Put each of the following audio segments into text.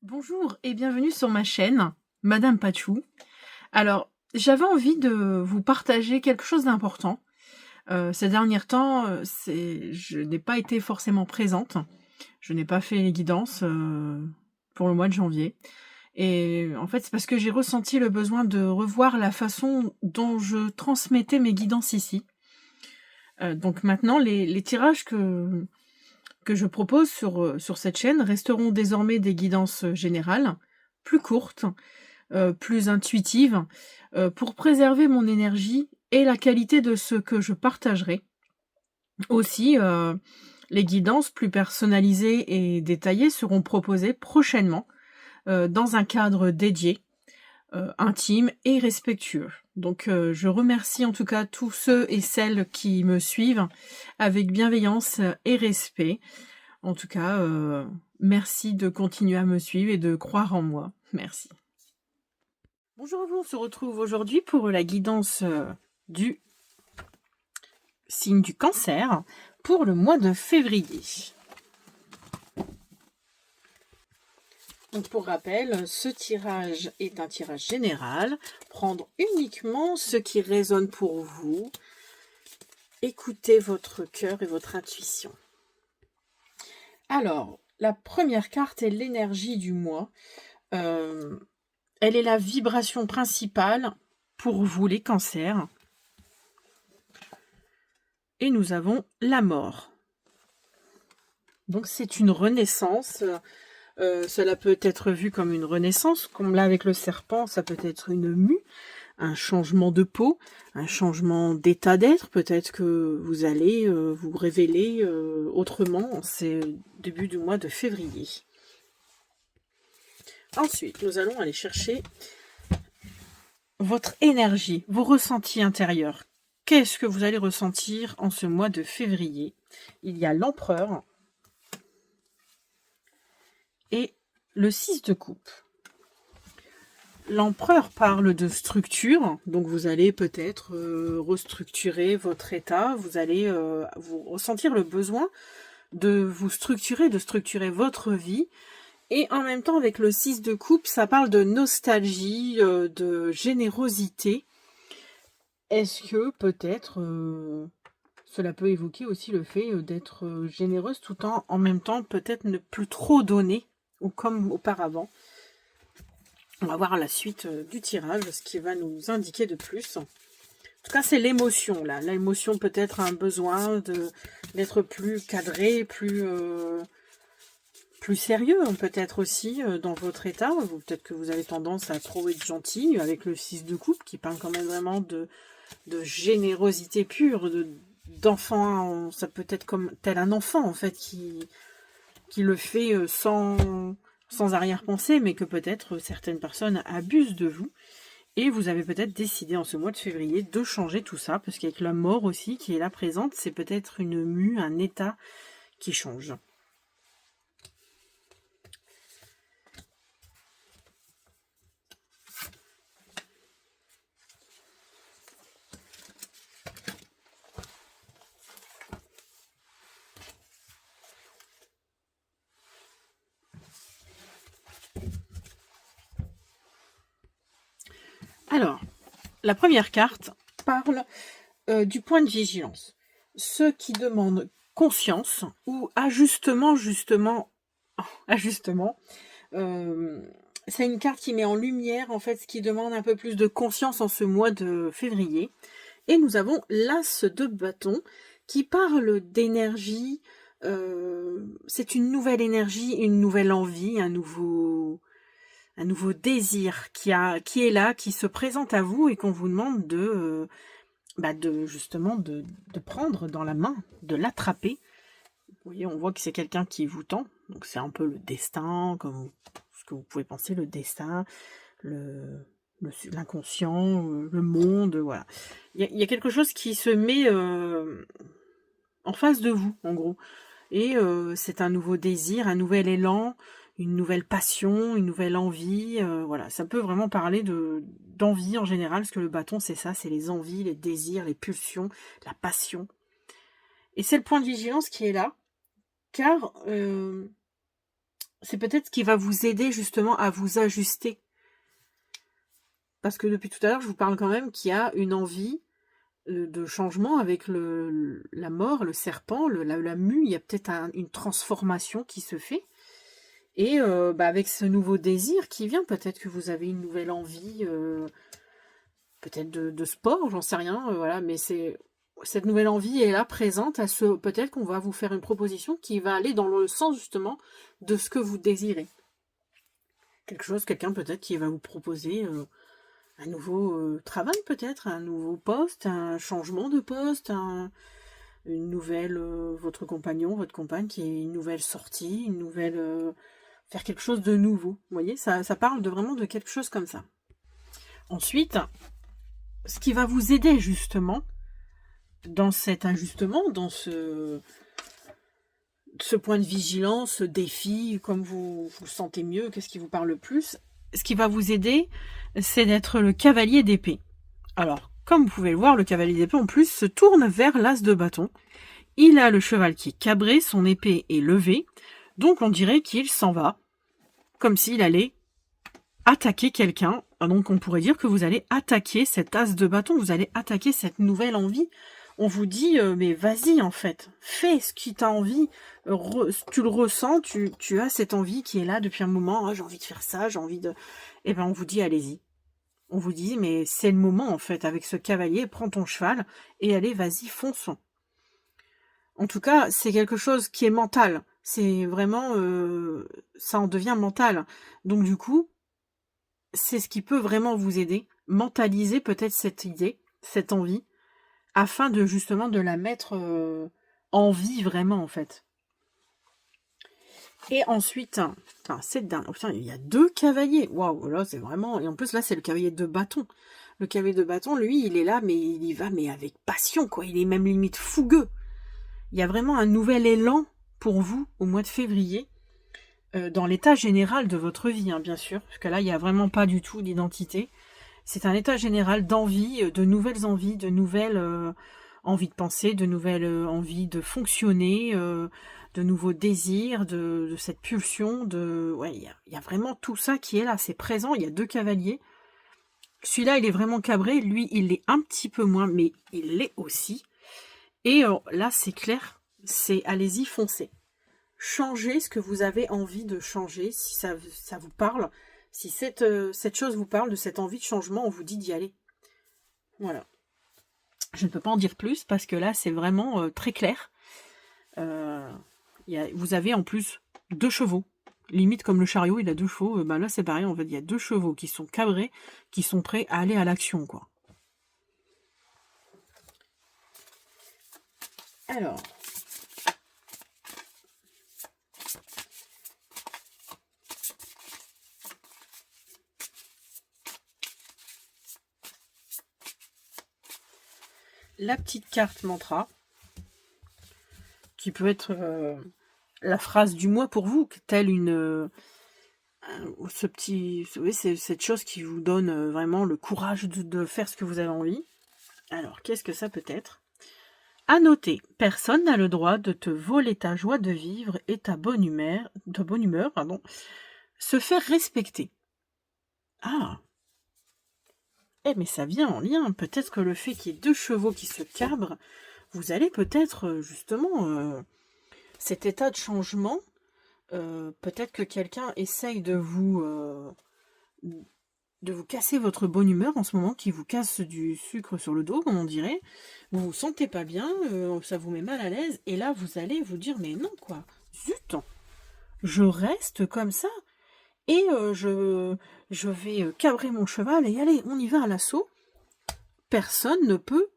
Bonjour et bienvenue sur ma chaîne, Madame Pachou. Alors, j'avais envie de vous partager quelque chose d'important. Ces derniers temps, je n'ai pas été forcément présente. Je n'ai pas fait les guidances pour le mois de janvier. Et en fait, c'est parce que j'ai ressenti le besoin de revoir la façon dont je transmettais mes guidances ici. Donc maintenant, les tirages que je propose sur cette chaîne resteront désormais des guidances générales, plus courtes, plus intuitives, pour préserver mon énergie et la qualité de ce que je partagerai. Aussi, les guidances plus personnalisées et détaillées seront proposées prochainement, dans un cadre dédié, intime et respectueux. Donc, je remercie en tout cas tous ceux et celles qui me suivent avec bienveillance et respect. En tout cas, merci de continuer à me suivre et de croire en moi. Merci. Bonjour à vous, on se retrouve aujourd'hui pour la guidance du signe du Cancer pour le mois de février. Donc pour rappel, ce tirage est un tirage général. Prendre uniquement ce qui résonne pour vous. Écoutez votre cœur et votre intuition. Alors, la première carte est l'énergie du mois. Elle est la vibration principale pour vous les cancers. Et nous avons la mort. Donc c'est une renaissance. Cela peut être vu comme une renaissance, comme là avec le serpent, ça peut être une mue, un changement de peau, un changement d'état d'être. Peut-être que vous allez vous révéler autrement en ce début du mois de février. Ensuite, nous allons aller chercher votre énergie, vos ressentis intérieurs. Qu'est-ce que vous allez ressentir en ce mois de février? Il y a l'empereur et le 6 de coupe. L'empereur parle de structure, donc vous allez peut-être restructurer votre état, vous allez vous ressentir le besoin de vous structurer, de structurer votre vie. Et en même temps, avec le 6 de coupe, ça parle de nostalgie, de générosité. Est-ce que peut-être cela peut évoquer aussi le fait d'être généreuse tout en même temps peut-être ne plus trop donner, ou comme auparavant. On va voir la suite du tirage, ce qui va nous indiquer de plus. En tout cas, c'est l'émotion, là. L'émotion peut-être un besoin d'être plus cadré, plus sérieux, peut-être aussi, dans votre état. Peut-être que vous avez tendance à trop être gentil, avec le 6 de coupe, qui parle quand même vraiment de générosité pure, d'enfant. Ça peut être comme tel un enfant, en fait, qui le fait sans arrière-pensée, mais que peut-être certaines personnes abusent de vous. Et vous avez peut-être décidé en ce mois de février de changer tout ça, parce qu'avec la mort aussi qui est là présente, c'est peut-être une mue, un état qui change. Alors, la première carte parle du point de vigilance. Ceux qui demandent conscience ou ajustement, c'est une carte qui met en lumière en fait ce qui demande un peu plus de conscience en ce mois de février. Et nous avons l'As de bâton qui parle d'énergie. C'est une nouvelle énergie, une nouvelle envie, un nouveau désir qui est là, qui se présente à vous et qu'on vous demande justement de prendre dans la main, de l'attraper. Vous voyez, on voit que c'est quelqu'un qui vous tend, donc c'est un peu le destin, comme ce que vous pouvez penser, le destin, l'inconscient, le monde, voilà. Il y a quelque chose qui se met en face de vous, en gros. Et c'est un nouveau désir, un nouvel élan, une nouvelle passion, une nouvelle envie. Voilà, ça peut vraiment parler d'envie en général, parce que le bâton, c'est ça, c'est les envies, les désirs, les pulsions, la passion. Et c'est le point de vigilance qui est là, car c'est peut-être ce qui va vous aider justement à vous ajuster. Parce que depuis tout à l'heure, je vous parle quand même qu'il y a une envie de changement avec la mort, le serpent, la mue. Il y a peut-être une transformation qui se fait. Et avec ce nouveau désir qui vient, peut-être que vous avez une nouvelle envie, peut-être de sport, j'en sais rien, voilà, mais cette nouvelle envie est là, présente, peut-être qu'on va vous faire une proposition qui va aller dans le sens justement de ce que vous désirez. Quelqu'un peut-être qui va vous proposer un nouveau travail peut-être, un nouveau poste, un changement de poste, une nouvelle, votre compagnon, votre compagne qui est une nouvelle sortie, une nouvelle, faire quelque chose de nouveau. Vous voyez, ça parle vraiment de quelque chose comme ça. Ensuite, ce qui va vous aider justement dans cet ajustement, dans ce point de vigilance, ce défi, comme vous vous sentez mieux, qu'est-ce qui vous parle le plus, ce qui va vous aider, c'est d'être le cavalier d'épée. Alors, comme vous pouvez le voir, le cavalier d'épée en plus se tourne vers l'as de bâton. Il a le cheval qui est cabré, son épée est levée, donc on dirait qu'il s'en va, comme s'il allait attaquer quelqu'un. Donc on pourrait dire que vous allez attaquer cet as de bâton, vous allez attaquer cette nouvelle envie. On vous dit, mais vas-y en fait, fais ce qui t'a envie, tu le ressens, tu as cette envie qui est là depuis un moment, oh, j'ai envie de faire ça, j'ai envie de... Eh ben on vous dit, allez-y. On vous dit, mais c'est le moment en fait, avec ce cavalier, prends ton cheval et allez, vas-y, fonçons. En tout cas, c'est quelque chose qui est mental. C'est vraiment, ça en devient mental. Donc du coup, c'est ce qui peut vraiment vous aider, mentaliser peut-être cette idée, cette envie, afin de justement de la mettre en vie vraiment en fait. Et ensuite, cette dernière, oh, putain, il y a 2 cavaliers. Waouh, là c'est vraiment, et en plus là c'est le cavalier de bâton. Le cavalier de bâton, lui, il est là, mais il y va, mais avec passion quoi. Il est même limite fougueux. Il y a vraiment un nouvel élan pour vous au mois de février, dans l'état général de votre vie, hein, bien sûr, parce que là il n'y a vraiment pas du tout d'identité. C'est un état général d'envie, de nouvelles envies, de nouvelles envies de penser, de nouvelles envies de fonctionner, de nouveaux désirs, de cette pulsion. Ouais, il y a vraiment tout ça qui est là, c'est présent. Il y a 2 cavaliers. Celui-là, il est vraiment cabré. Lui, il l'est un petit peu moins, mais il l'est aussi. Et là, c'est clair. C'est allez-y, foncez. Changez ce que vous avez envie de changer, si ça vous parle. Si cette chose vous parle, de cette envie de changement, on vous dit d'y aller. Voilà. Je ne peux pas en dire plus parce que là, c'est vraiment très clair. Vous avez en plus 2 chevaux. Limite comme le chariot, il a 2 chevaux. Là, c'est pareil. En fait, il y a 2 chevaux qui sont cabrés, qui sont prêts à aller à l'action, quoi. Alors... la petite carte mantra, qui peut être la phrase du mois pour vous, telle c'est cette chose qui vous donne vraiment le courage de faire ce que vous avez envie. Alors, qu'est-ce que ça peut être? À noter, personne n'a le droit de te voler ta joie de vivre et ta bonne humeur, se faire respecter. Ah, mais ça vient en lien. Peut-être que le fait qu'il y ait 2 chevaux qui se cabrent, vous allez peut-être justement cet état de changement. Peut-être que quelqu'un essaye de vous casser votre bonne humeur en ce moment, qui vous casse du sucre sur le dos, comme on dirait. Vous vous sentez pas bien, ça vous met mal à l'aise, et là vous allez vous dire mais non quoi, zut, je reste comme ça et je vais cabrer mon cheval et allez, on y va à l'assaut. Personne ne peut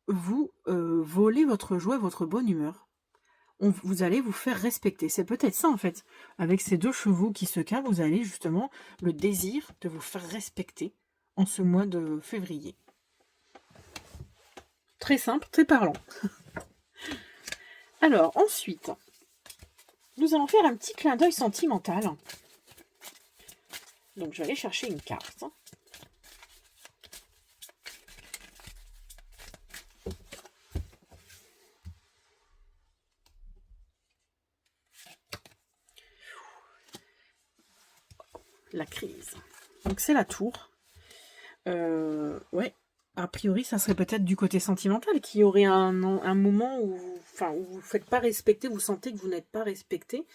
vous voler votre joie, votre bonne humeur. Vous allez vous faire respecter. C'est peut-être ça en fait. Avec ces 2 chevaux qui se cabrent, vous allez justement le désir de vous faire respecter en ce mois de février. Très simple, très parlant. Alors ensuite, nous allons faire un petit clin d'œil sentimental. Donc je vais aller chercher une carte. La crise. Donc c'est la tour. Ouais. A priori, ça serait peut-être du côté sentimental, qu'il y aurait un moment où vous ne faites pas respecter, vous sentez que vous n'êtes pas respecté.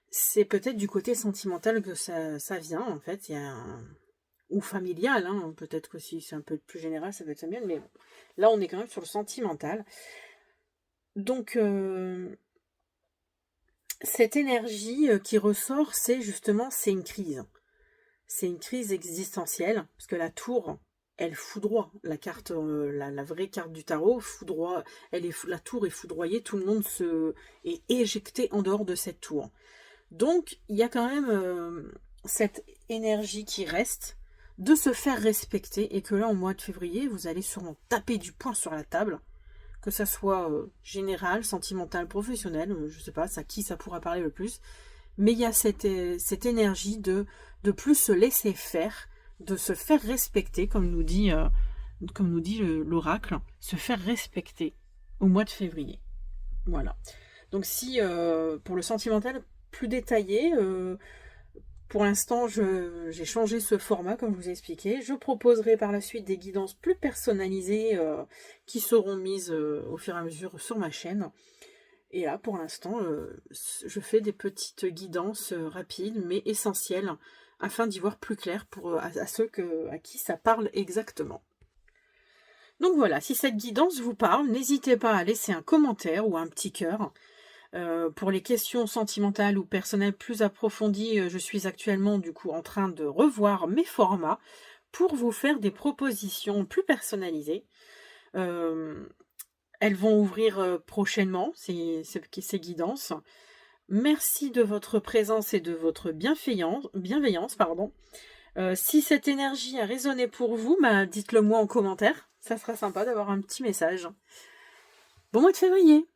C'est peut-être du côté sentimental que ça vient, en fait. Il y a ou familial, hein. Peut-être que si c'est un peu plus général, ça peut être familial, mais bon. Là, on est quand même sur le sentimental. Donc, cette énergie qui ressort, c'est une crise. C'est une crise existentielle, parce que la tour, elle foudroie. La carte, la vraie carte du tarot, foudroie. La tour est foudroyée, tout le monde est éjecté en dehors de cette tour. Donc, il y a quand même cette énergie qui reste de se faire respecter, et que là, au mois de février, vous allez sûrement taper du poing sur la table, que ça soit général, sentimental, professionnel, je ne sais pas, à qui ça pourra parler le plus, mais il y a cette énergie de plus se laisser faire, de se faire respecter, comme nous dit l'oracle, se faire respecter au mois de février. Voilà. Donc si, pour le sentimental plus détaillé, pour l'instant j'ai changé ce format comme je vous ai expliqué. Je proposerai par la suite des guidances plus personnalisées qui seront mises au fur et à mesure sur ma chaîne. Et là pour l'instant je fais des petites guidances rapides mais essentielles afin d'y voir plus clair à ceux à qui ça parle exactement. Donc voilà, si cette guidance vous parle, n'hésitez pas à laisser un commentaire ou un petit cœur. Pour les questions sentimentales ou personnelles plus approfondies, je suis actuellement du coup en train de revoir mes formats pour vous faire des propositions plus personnalisées. Elles vont ouvrir prochainement, ces guidances. Merci de votre présence et de votre bienveillance. Si cette énergie a résonné pour vous, dites-le moi en commentaire. Ça sera sympa d'avoir un petit message. Bon mois de février!